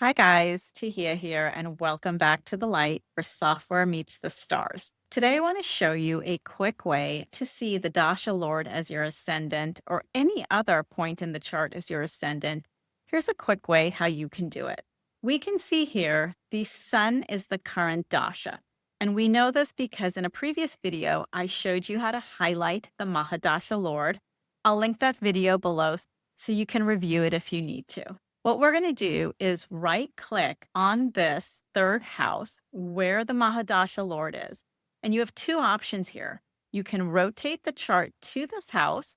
Hi guys, Tahia here, and welcome back to the light where software meets the stars. Today I want to show you a quick way to see the Dasha Lord as your ascendant or any other point in the chart as your ascendant. Here's a quick way how you can do it. We can see here the sun is the current Dasha. And we know this because in a previous video, I showed you how to highlight the Mahadasa Lord. I'll link that video below so you can review it if you need to. What we're going to do is right click on this third house where the Mahadasha Lord is. And you have two options here. You can rotate the chart to this house,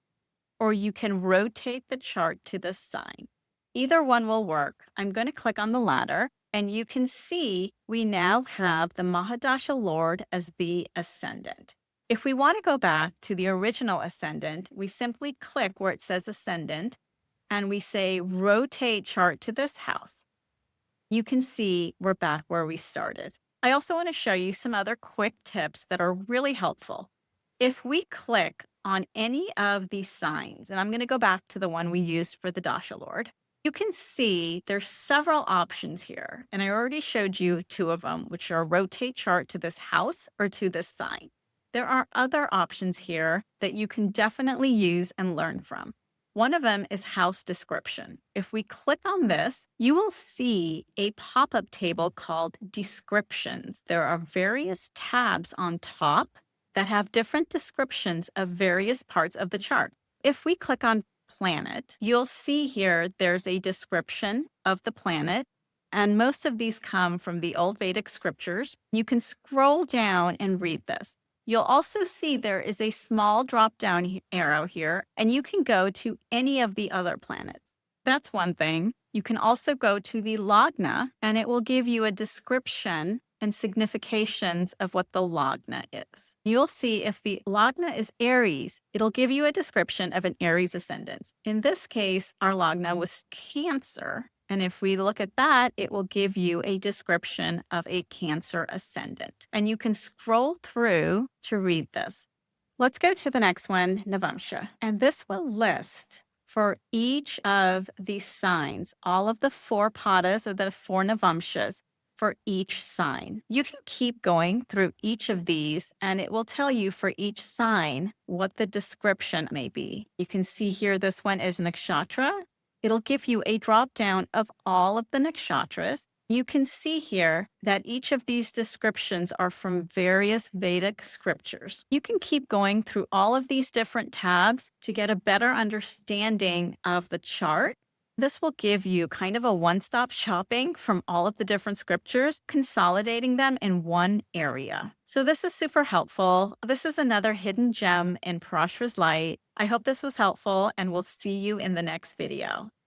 or you can rotate the chart to this sign. Either one will work. I'm going to click on the latter, and you can see we now have the Mahadasha Lord as the ascendant. If we want to go back to the original ascendant, we simply click where it says ascendant and we say rotate chart to this house. You can see we're back where we started. I also want to show you some other quick tips that are really helpful. If we click on any of these signs, and I'm going to go back to the one we used for the Dasha Lord, you can see there's several options here. And I already showed you two of them, which are rotate chart to this house or to this sign. There are other options here that you can definitely use and learn from. One of them is house description. If we click on this, you will see a pop-up table called descriptions. There are various tabs on top that have different descriptions of various parts of the chart. If we click on planet, you'll see here there's a description of the planet, and most of these come from the old Vedic scriptures. You can scroll down and read this. You'll also see there is a small drop-down arrow here, and you can go to any of the other planets. That's one thing. You can also go to the Lagna, and it will give you a description and significations of what the Lagna is. You'll see if the Lagna is Aries, it'll give you a description of an Aries ascendant. In this case, our Lagna was Cancer. And if we look at that, it will give you a description of a Cancer ascendant. And you can scroll through to read this. Let's go to the next one, Navamsa. And this will list for each of these signs, all of the four padas or the four Navamsas for each sign. You can keep going through each of these and it will tell you for each sign what the description may be. You can see here this one is Nakshatra. It'll give you a drop down of all of the Nakshatras. You can see here that each of these descriptions are from various Vedic scriptures. You can keep going through all of these different tabs to get a better understanding of the chart. This will give you kind of a one-stop shopping from all of the different scriptures, consolidating them in one area. So this is super helpful. This is another hidden gem in Parashara's light. I hope this was helpful, and we'll see you in the next video.